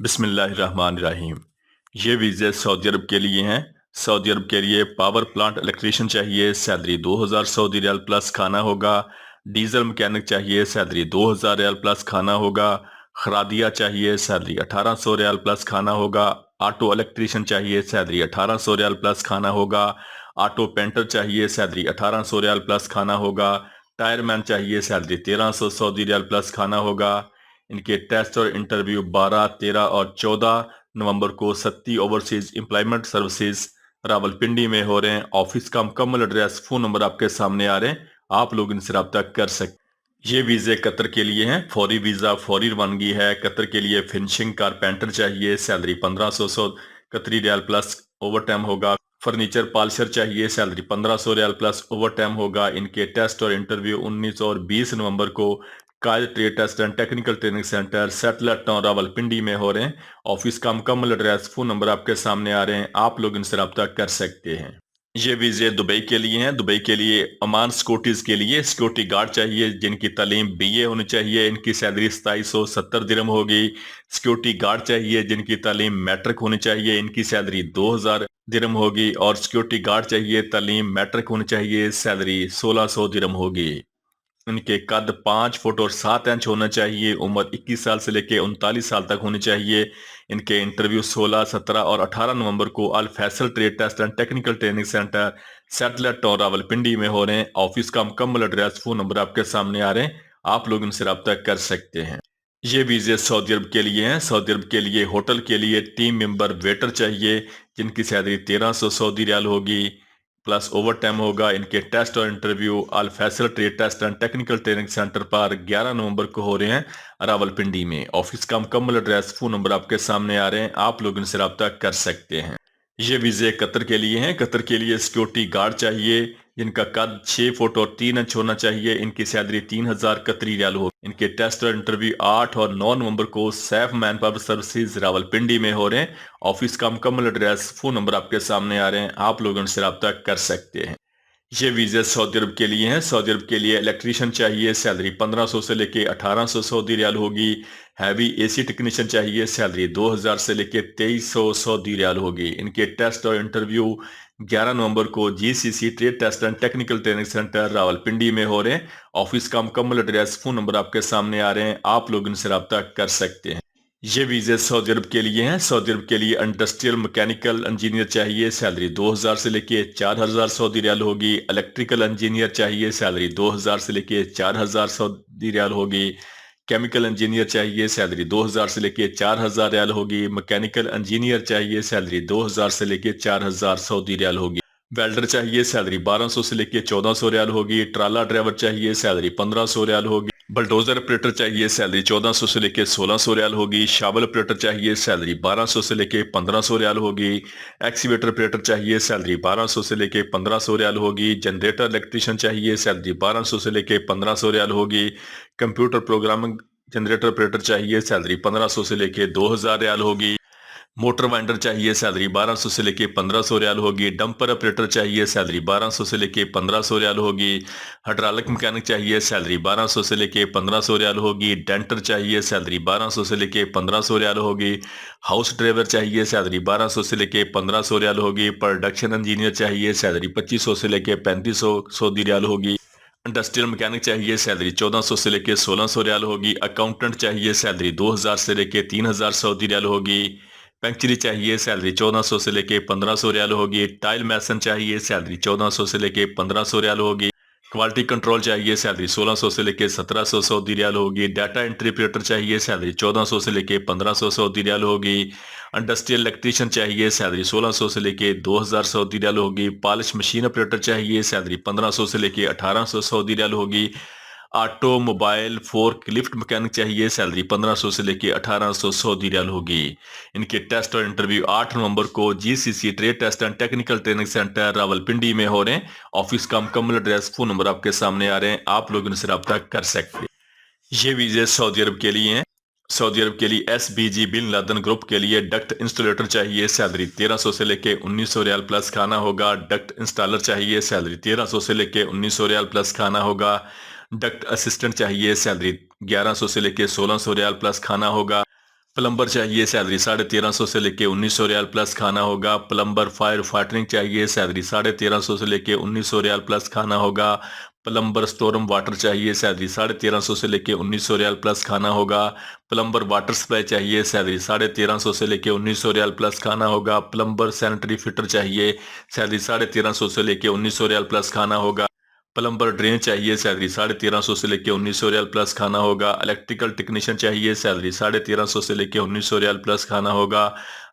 बिस्मिल्लाहिर्रहमानिर्रहीम। ये वीज़े सऊदी अरब के लिए हैं। सऊदी अरब के लिए पावर प्लांट इलेक्ट्रीशियन चाहिए, सैलरी 2000 सऊदी रियाल प्लस खाना होगा। डीजल मैकेनिक चाहिए, सैलरी 2000 रियाल प्लस खाना होगा। खरादिया चाहिए, सैलरी 1800 रियाल प्लस खाना होगा। ऑटो इलेक्ट्रीशियन चाहिए, सैलरी 1800 रियाल प्लस खाना होगा। ऑटो पेंटर चाहिए, सैलरी 1800 रियाल प्लस खाना होगा। टायरमैन चाहिए, सैलरी 1300 सऊदी रियाल प्लस खाना होगा। इनके टेस्ट और इंटरव्यू 12, 13 और 14 नवंबर को Satti overseas employment services Rawalpindi में हो रहे हैं। ऑफिस का मुकम्मल एड्रेस, फोन नंबर आपके सामने आ रहे हैं, आप लोग इनसे रब्ता कर सकते। ये वीज़े कतर के लिए हैं, फौरी वीज़ा फौरी रवानगी है। कतर के लिए फिनिशिंग कारपेंटर चाहिए, salary 1500 Qatari riyal plus overtime होगा। फर्नीचर पॉलिशर चाहिए, salary 1500 riyal plus overtime होगा। इनके टेस्ट और इंटरव्यू 19 और 20 नवंबर को Quaid trade test and technical training centre settler town Rawalpindi में हो रहे हैं। ऑफिस का मुकम्मल एड्रेस, फोन नंबर आपके सामने आ रहे हैं, आप लोग इनसे रब्ता कर सकते हैं। ये वीज़े दुबई के लिए हैं। दुबई के लिए अमान सिक्योरिटीज़ के लिए सिक्योरिटी गार्ड चाहिए, जिनकी तालीम बीए होनी चाहिए। इनकी सैलरी 2770 दिरहम होगी। सिक्योरिटी गार्ड चाहिए जिनकी तालीम मैट्रिक होनी चाहिए, इनकी सैलरी 2000 दिरहम होगी। और सिक्योरिटी गार्ड चाहिए, तालीम मैट्रिक होनी चाहिए, सैलरी 1600 दिरहम होगी। इनके कद 5 फुट और 7 इंच होना चाहिए। उम्र 21 साल से लेकर 39 साल तक होनी चाहिए। इनके इंटरव्यू 16, 17 और 18 नवंबर को Al Faisal trade test and technical training centre settler town Rawalpindi में हो रहे हैं। ऑफिस का मुकम्मल एड्रेस, फोन नंबर आपके सामने आ रहे हैं, आप लोग इनसे रब्ता कर सकते हैं। ये वीज़े सऊदी अरब के लिए हैं। सऊदी अरब के लिए होटल के लिए टीम मेंबर वेटर चाहिए, जिनकी सैलरी 1300 सऊदी रियाल होगी प्लस ओवर टाइम होगा। इनके टेस्ट और interview Al Faisal trade test and technical training centre पर 11 नवंबर को हो रहे हैं रावलपिंडी में। ऑफिस का मुकम्मल एड्रेस, फोन नंबर आपके सामने आ रहे हैं, आप लोग इनसे रब्ता कर सकते हैं। ये वीज़े कतर के लिए हैं। कतर के लिए सिक्योरिटी गार्ड चाहिए, जिनका कद 6 फुट और 3 इंच होना चाहिए। इनकी सैलरी 3000 कतरी रियाल हो। इनके टेस्ट और इंटरव्यू 8 और 9 नवंबर को Saif man power services Rawalpindi में हो रहे हैं। ऑफिस का मुकम्मल एड्रेस, फोन नंबर आपके सामने आ रहे हैं, आप लोग उनसे रब्ता कर सकते हैं। ये वीज़े सऊदी अरब के लिए हैं। सऊदी अरब के लिए इलेक्ट्रीशियन चाहिए, सैलरी 1500 से लेके 1800 सऊदी रियाल होगी। हैवी एसी टेक्नीशियन चाहिए, सैलरी 2000 से लेके 2300 सऊदी रियाल होगी। इनके टेस्ट और इंटरव्यू 11 नवंबर को GCC trade test and technical training centre Rawalpindi में हो रहे हैं। ऑफिस का मुकम्मल एड्रेस, फोन नंबर आपके सामने आ रहे हैं, आप लोग इनसे रब्ता कर सकते हैं। ये वीज़े सऊदी अरब के लिए हैं। सऊदी अरब के लिए इंडस्ट्रियल मैकेनिकल इंजीनियर चाहिए, सैलरी 2000 से लेके 4000 सऊदी रियाल होगी। इलेक्ट्रिकल इंजीनियर चाहिए, सैलरी 2000 से लेके 4000 सऊदी रियाल होगी। केमिकल इंजीनियर चाहिए, सैलरी 2000 से लेके 4000 रियाल होगी। मैकेनिकल इंजीनियर चाहिए, सैलरी 2000 से लेके 4000 सऊदी रियाल होगी। वेल्डर चाहिए, सैलरी 1200 से लेके 1400 रियाल होगी। ट्राला ड्राइवर चाहिए, सैलरी 1500 रियाल होगी। बलडोजर ऑपरेटर चाहिए, सैलरी 1400 से लेके 1600 रियाल होगी। शावल ऑपरेटर चाहिए, सैलरी 1200 से लेके 1500 रियाल होगी। एक्सीवेटर ऑपरेटर चाहिए, सैलरी 1200 से लेके 1500 रियाल होगी। जनरेटर इलेक्ट्रीशियन चाहिए, सैलरी 1200 से लेके 1500 रियाल होगी। कंप्यूटर प्रोग्रामिंग जनरेटर ऑपरेटर चाहिए, सैलरी 1500 से लेके 2000 रियाल होगी। मोटर वाइंडर चाहिए, सैलरी 1200 से लेके 1500 रियाल होगी। डंपर ऑपरेटर चाहिए, सैलरी 1200 से लेके 1500 रियाल होगी। हाइड्रोलिक मैकेनिक चाहिए, सैलरी 1200 से लेके 1500 रियाल होगी। डेंटर चाहिए, सैलरी 1200 से लेके 1500 रियाल होगी। हाउस ड्राइवर चाहिए, सैलरी 1200 से लेके 1500 रियाल होगी। प्रोडक्शन इंजीनियर चाहिए, सैलरी 2500 से लेके 3500 सऊदी रियाल होगी। इंडस्ट्रियल मैकेनिक चाहिए, सैलरी 1400 से लेके 1600 रियाल होगी। अकाउंटेंट चाहिए, सैलरी 2000 से लेके 3000 सऊदी रियाल होगी। पैंचरी चाहिए, सैलरी 1400 से लेके 1500 रियाल होगी। टाइल मैसन चाहिए, सैलरी 1400 से लेके 1500 रियाल होगी। क्वालिटी कंट्रोल चाहिए, सैलरी 1600 से लेके 1700 सऊदी रियाल होगी। डाटा एंट्री ऑपरेटर चाहिए, सैलरी 1400 से लेके 1500 सऊदी रियाल होगी। इंडस्ट्रियल इलेक्ट्रीशियन चाहिए, सैलरी 1600 से लेके 2000 सऊदी रियाल होगी। पॉलिश मशीन ऑपरेटर चाहिए, सैलरी 1500 से लेके 1800 सऊदी रियाल होगी। ऑटोमोबाइल फोर्क लिफ्ट मैकेनिक चाहिए, सैलरी 1500 से लेके 1800 सऊदी रियाल होगी। इनके टेस्ट और इंटरव्यू 8 नवंबर को GCC trade test and technical training centre Rawalpindi में हो रहे हैं। ऑफिस का मुकम्मल एड्रेस, फोन नंबर आपके सामने आ रहे हैं, आप लोग इनसे रब्ता कर सकते हैं। ये वीज़े सऊदी अरब के लिए हैं। सऊदी अरब के लिए एसबीजी बिन लादेन ग्रुप के लिए डक्ट इंस्टॉलेटर चाहिए, सैलरी 1300 से लेके 1900 रियाल प्लस खाना होगा। डक्ट इंस्टॉलर चाहिए, सैलरी 1300 से लेके 1900 रियाल प्लस खाना होगा। डक्ट असिस्टेंट चाहिए, सैलरी 1100 से लेके 1600 रियाल प्लस खाना होगा। प्लम्बर चाहिए, सैलरी 1350 से लेके 1900 रियाल प्लस खाना होगा। प्लम्बर फायर फाइटरिंग चाहिए, सैलरी 1350 से लेके 1900 रियाल प्लस खाना होगा। प्लम्बर स्टोरम वाटर चाहिए, सैलरी 1350 से लेके 1900 रियाल प्लस खाना होगा। प्लम्बर वाटर सप्लाई चाहिए, सैलरी 1350 से लेके 1900 रियाल प्लस खाना होगा। प्लम्बर सैनिटरी फिटर चाहिए, सैलरी 1350 से लेके 1900 रियाल प्लस खाना होगा। प्लम्बर ड्रेन चाहिए, सैलरी 1350 से लेके 1900 रियाल प्लस खाना होगा। इलेक्ट्रिकल टेक्नीशियन चाहिए, सैलरी 1350 से लेके 1900 रियाल प्लस खाना होगा।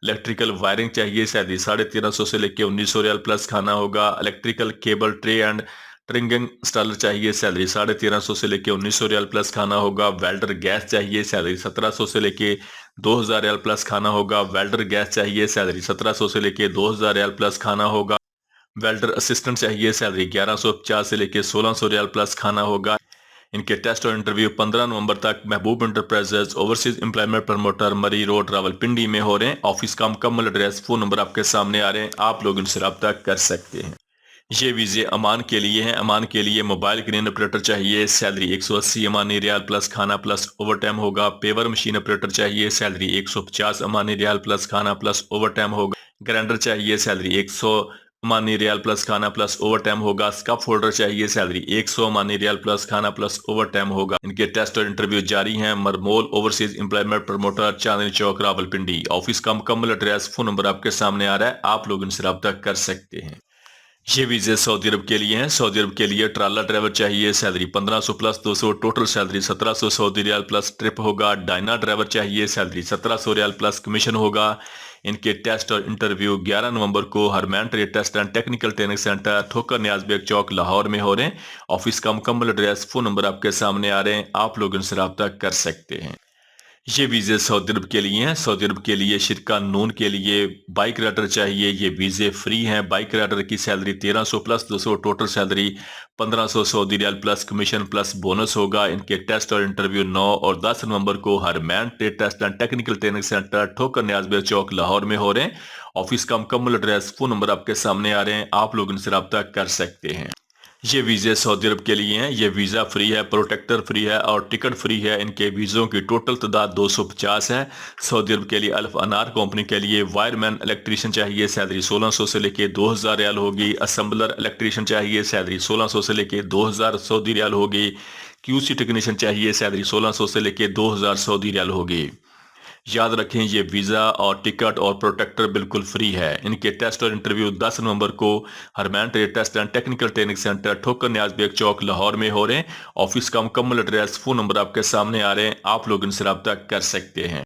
इलेक्ट्रिकल वायरिंग चाहिए, सैलरी 1350 से लेके 1900 रियाल प्लस खाना होगा। Electrical cable tray and trunking installer चाहिए, सैलरी 1350 से लेके 1900 रियाल प्लस खाना होगा। वेल्डर गैस चाहिए, सैलरी 1700 से लेके 2000 रियाल प्लस खाना होगा। वेल्डर गैस चाहिए, सैलरी 1700 से लेके 2000 रियाल प्लस खाना होगा। वेल्डर असिस्टेंट चाहिए, सैलरी 1150 से लेके 1600 रियाल प्लस खाना होगा। इनके टेस्ट और इंटरव्यू 15 नवंबर तक महबूब इंटरप्राइजेज ओवरसीज एम्प्लॉयमेंट प्रमोटर मरी रोड रावलपिंडी में हो रहे हैं। ऑफिस का मुकम्मल एड्रेस फोन नंबर आपके सामने आ रहे हैं, आप लोग इनसे रब्ता कर सकते हैं। ये वीजे अमान के लिए हैं। अमान के लिए मोबाइल क्रेन ऑपरेटर चाहिए, सैलरी 180 अमानी रियाल प्लस खाना प्लस ओवर टाइम होगा। पेवर मशीन ऑपरेटर चाहिए, सैलरी 150 अमानी रियाल प्लस खाना प्लस ओवर टाइम होगा। ग्राइंडर चाहिए, सैलरी 100 अमानी रियाल प्लस खाना प्लस ओवर टाइम होगा। स्कफ होल्डर चाहिए, सैलरी 100 अमानी रियाल प्लस खाना प्लस ओवर टाइम होगा। इनके टेस्ट और इंटरव्यू जारी हैं। मरमोल overseas employment promoter Chandni Chowk Rawalpindi. Office का मुकम्मल एड्रेस फोन नंबर आपके सामने आ रहा है, आप लोग इनसे रब्ता कर सकते हैं। ये वीजे सऊदी अरब के लिए हैं। सऊदी अरब के लिए ट्राला ड्राइवर चाहिए, सैलरी 1500 प्लस 200, टोटल सैलरी 1700 सऊदी रियाल प्लस ट्रिप होगा। डायना ड्राइवर चाहिए, सैलरी 1700 रियाल प्लस कमीशन होगा। इनके टेस्ट और इंटरव्यू 11 नवंबर को Harmain trade test and technical training centre Thokar Niaz bag चौक लाहौर में हो रहे हैं। ऑफिस का मुकम्मल एड्रेस फोन नंबर आपके सामने आ रहे हैं, आप लोग इनसे रब्ता कर सकते हैं। ये वीज़े सऊदी अरब के लिए हैं। सऊदी अरब के लिए शिरका नून के लिए बाइक राइडर चाहिए, ये वीज़े फ्री हैं। बाइक राइडर की salary 1300 plus 200, total salary 1500 Saudi riyal plus commission plus bonus होगा। इनके टेस्ट और इंटरव्यू 9 और 10 नवंबर को Harmain trade test and technical training centre Thokar Niaz Baig चौक लाहौर में हो रहे हैं। ऑफिस का मुकम्मल एड्रेस फोन नंबर आपके सामने आ रहे हैं, आप लोग इनसे रब्ता कर सकते हैं। ये वीज़े सऊदी अरब के लिए हैं। ये वीज़ा फ्री है, प्रोटेक्टर फ्री है और टिकट फ्री है। इनके वीज़ों की टोटल तादाद 250 है। सऊदी अरब के लिए अल्फ अनार कंपनी के लिए वायरमैन इलेक्ट्रीशियन चाहिए, सैलरी 1600 से लेके 2000 रियाल होगी। असम्बलर इलेक्ट्रीशियन चाहिए, सैलरी 1600 से लेके 2000 सऊदी रियाल होगी। क्यूसी टेक्नीशियन चाहिए, सैलरी 1600 से लेके 2000 सऊदी रियाल होगी। याद रखें, ये वीज़ा और टिकट और प्रोटेक्टर बिल्कुल फ्री है। इनके टेस्ट और इंटरव्यू 10 नवंबर को Harmain trade test and technical training centre Thokar Niaz bag चौक लाहौर में हो रहे हैं। ऑफिस का मुकम्मल एड्रेस फोन नंबर आपके सामने आ रहे हैं, आप लोग इनसे रब्ता कर सकते हैं।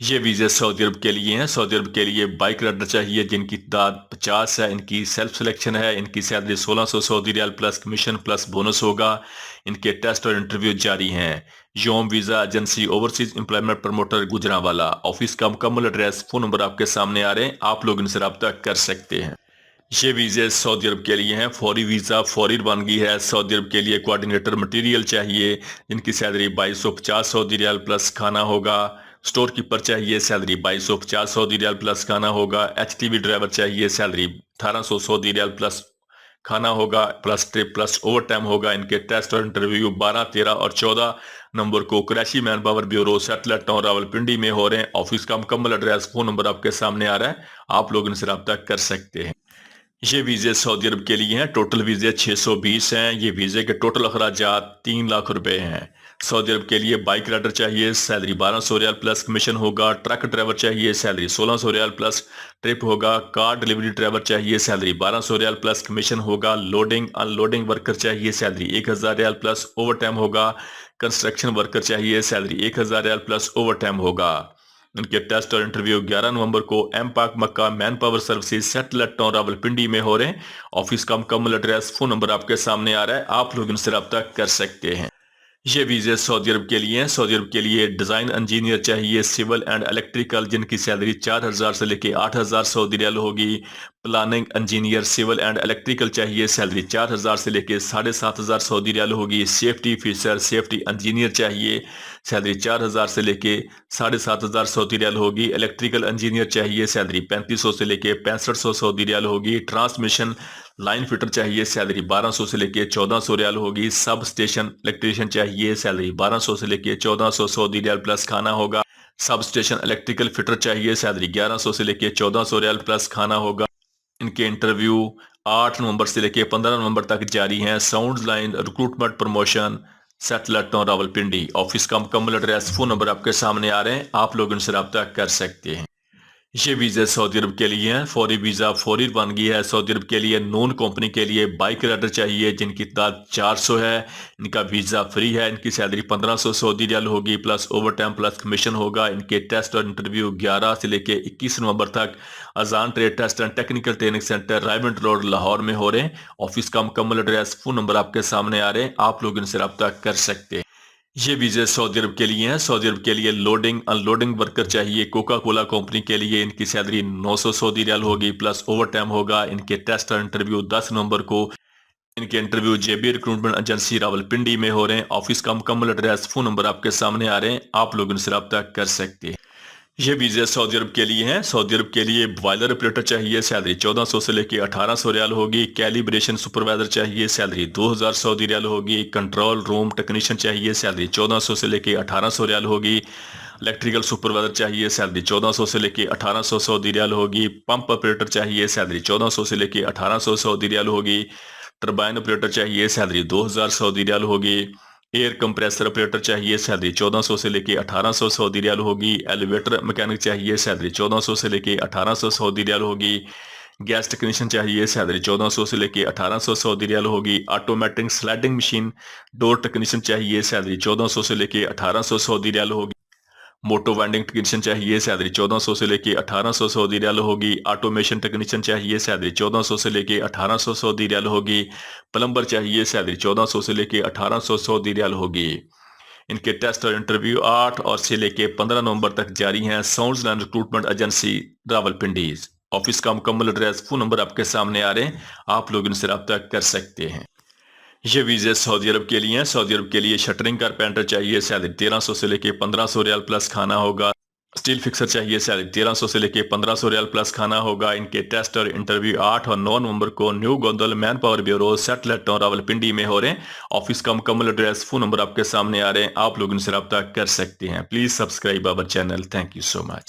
ये वीज़े सऊदी अरब के लिए हैं। सऊदी अरब के लिए बाइक राइडर चाहिए जिनकी तादाद 50 है। इनकी सेल्फ सिलेक्शन है। इनकी salary 1600 Saudi riyal plus commission plus bonus होगा। इनके टेस्ट और इंटरव्यू जारी हैं। Yom visa agency overseas employment promoter Gujranwala. Office का मुकम्मल एड्रेस फोन नंबर आपके सामने आ रहे हैं, आप लोग इनसे रब्ता कर सकते हैं। ये वीज़े सऊदी अरब के लिए हैं। फौरी वीज़ा फौरी रवानगी है। सऊदी अरब के लिए कोऑर्डिनेटर मटेरियल चाहिए जिनकी सैलरी 2250 सऊदी रियाल प्लस खाना होगा। स्टोर कीपर चाहिए, सैलरी 2250 सऊदी रियाल प्लस खाना होगा। एचटीवी ड्राइवर चाहिए, सैलरी 1800 सऊदी रियाल प्लस खाना होगा plus trip plus overtime होगा। इनके टेस्ट और इंटरव्यू 12, 13 और 14 नंबर को Qureshi man power bureau satellite town Rawalpindi में हो रहे हैं। ऑफिस का मुकम्मल एड्रेस फोन नंबर आपके सामने आ रहा है, आप लोग इनसे रब्ता कर सकते हैं। ये वीज़े सऊदी अरब के लिए हैं। टोटल वीज़े 620 हैं। ये वीज़े के टोटल अखराजात 3 लाख रुपए हैं। सऊदी अरब के लिए बाइक राइडर चाहिए, सैलरी 1200 रियाल प्लस कमीशन होगा। ट्रक ड्राइवर चाहिए, सैलरी 1600 रियाल प्लस ट्रिप होगा। कार डिलीवरी ड्राइवर चाहिए, सैलरी 1200 रियाल प्लस कमीशन होगा। लोडिंग अनलोडिंग वर्कर चाहिए, salary 1000 riyal plus overtime होगा। कंस्ट्रक्शन वर्कर चाहिए, salary 1000 riyal plus overtime होगा। उनके टेस्ट और इंटरव्यू 11 नवंबर को M Pak Makkah man power services satellite town Rawalpindi में हो रहे हैं। ऑफिस का मुकम्मल एड्रेस फोन नंबर आपके सामने आ रहा है, आप लोग इनसे रब्ता कर सकते हैं। ये वीज़े सऊदी अरब के लिए हैं। सऊदी अरब के लिए डिज़ाइन इंजीनियर चाहिए, सिविल एंड इलेक्ट्रिकल जिनकी सैलरी 4000 से लेके 8000 सऊदी रियाल होगी। Planning engineer civil and electrical चाहिए, सैलरी 4000 से लेके 7500 सऊदी रियाल होगी। सेफ्टी फीचर सेफ्टी इंजीनियर चाहिए, सैलरी 4000 से लेके 7500 सऊदी रियाल होगी। इलेक्ट्रिकल इंजीनियर चाहिए, सैलरी 3500 से लेके 6500 सऊदी रियाल होगी। ट्रांसमिशन लाइन फिटर चाहिए, सैलरी 1200 से लेके 1400 रियाल होगी। सब स्टेशन इलेक्ट्रीशियन चाहिए, सैलरी 1200 से लेके 1400 सऊदी रियाल प्लस खाना होगा। सब स्टेशन इलेक्ट्रिकल फिटर चाहिए, सैलरी 1100 से लेके 1400 रियाल प्लस खाना होगा। इनके इंटरव्यू 8 नवंबर से लेके 15 नवंबर तक जारी हैं। Sound line recruitment promotion satellite town Rawalpindi. Office का मुकम्मल एड्रेस, फोन नंबर आपके सामने आ रहे हैं, आप लोग इनसे रब्ता कर सकते हैं। ये वीज़ा सऊदी अरब के लिए है। फौरी वीज़ा फौरी रवानगी है सऊदी अरब के लिए। नॉन कंपनी के लिए बाइक राइडर चाहिए जिनकी तादाद 400 है। इनका वीज़ा फ्री है। इनकी सैलरी 1500 सऊदी रियाल होगी, plus over time plus commission होगा। इनके टेस्ट और इंटरव्यू 11 से लेके 21 नवंबर तक Azan trade test and technical training centre Raiwind road Lahore में हो रहे हैं। ऑफिस का मुकम्मल एड्रेस, फोन नंबर आपके सामने आ रहे हैं, आप लोग इनसे रब्ता कर सकते हैं। ये वीज़े सऊदी अरब के लिए हैं। सऊदी अरब के लिए लोडिंग अनलोडिंग वर्कर चाहिए। कोका कोला कंपनी के लिए इनकी सैलरी 900 सऊदी रियाल होगी, प्लस ओवर टाइम होगा। इनके टेस्ट और इंटरव्यू 10 नवंबर को इनके इंटरव्यू जेबी रिक्रूटमेंट एजेंसी रावलपिंडी में हो रहे हैं। ऑफिस का मुकम्मल एड्रेस, फोन नंबर आपके सामने आ रहे हैं, आप लोग इनसे रब्ता कर सकते हैं। ये वीज़ा सऊदी अरब के लिए हैं। सऊदी अरब के लिए बॉयलर ऑपरेटर चाहिए, सैलरी 1400 से लेके 1800 रियाल होगी। कैलिब्रेशन सुपरवाइजर चाहिए, सैलरी 2000 सऊदी रियाल होगी। कंट्रोल रूम टेक्नीशियन चाहिए, सैलरी 1400 से लेके 1800 रियाल होगी। इलेक्ट्रिकल सुपरवाइजर चाहिए, सैलरी 1400 से लेके 1800 सऊदी रियाल होगी। पंप ऑपरेटर चाहिए, सैलरी 1400 से लेके 1800 सऊदी रियाल होगी। टरबाइन ऑपरेटर चाहिए, सैलरी 2000 सऊदी रियाल होगी। एयर कंप्रेसर ऑपरेटर चाहिए, सैलरी 1400 से लेके 1800 सऊदी रियाल होगी। एलिवेटर मैकेनिक चाहिए, सैलरी 1400 से लेके 1800 सऊदी रियाल होगी। गैस टेक्नीशियन चाहिए, सैलरी 1400 से लेके 1800 सऊदी रियाल होगी। Automatic sliding machine door technician चाहिए, सैलरी 1400 से लेके 1800 सऊदी रियाल होगी। मोटो वेंडिंग टेक्नीशियन चाहिए, सैलरी 1400 से लेके 1800 सऊदी रियाल होगी। ऑटोमेशन टेक्नीशियन चाहिए, सैलरी 1400 से लेके 1800 सऊदी रियाल होगी। प्लम्बर चाहिए, सैलरी 1400 से लेके 1800 सऊदी रियाल होगी। इनके टेस्ट और इंटरव्यू 8 और से लेके 15 नवंबर तक जारी हैं। Sounds land recruitment agency Rawalpindi. Office का मुकम्मल एड्रेस, फोन नंबर आपके सामने आ रहे हैं, आप लोग इनसे रब्ता कर सकते हैं। ये वीज़े सऊदी अरब के लिए हैं। सऊदी अरब के लिए शटरिंग कारपेंटर चाहिए, सैलरी 1300 से लेके 1500 रियाल प्लस खाना होगा। स्टील फिक्सर चाहिए, सैलरी 1300 से लेके 1500 रियाल प्लस खाना होगा। इनके टेस्ट और इंटरव्यू 8 और 9 नवंबर को new Gondal man power bureau satellite town Rawalpindi में हो रहे हैं। ऑफिस का मुकम्मल एड्रेस, फोन नंबर आपके सामने आ रहे हैं, आप लोग इनसे रब्ता कर सकते हैं। Please subscribe our channel. Thank you so much.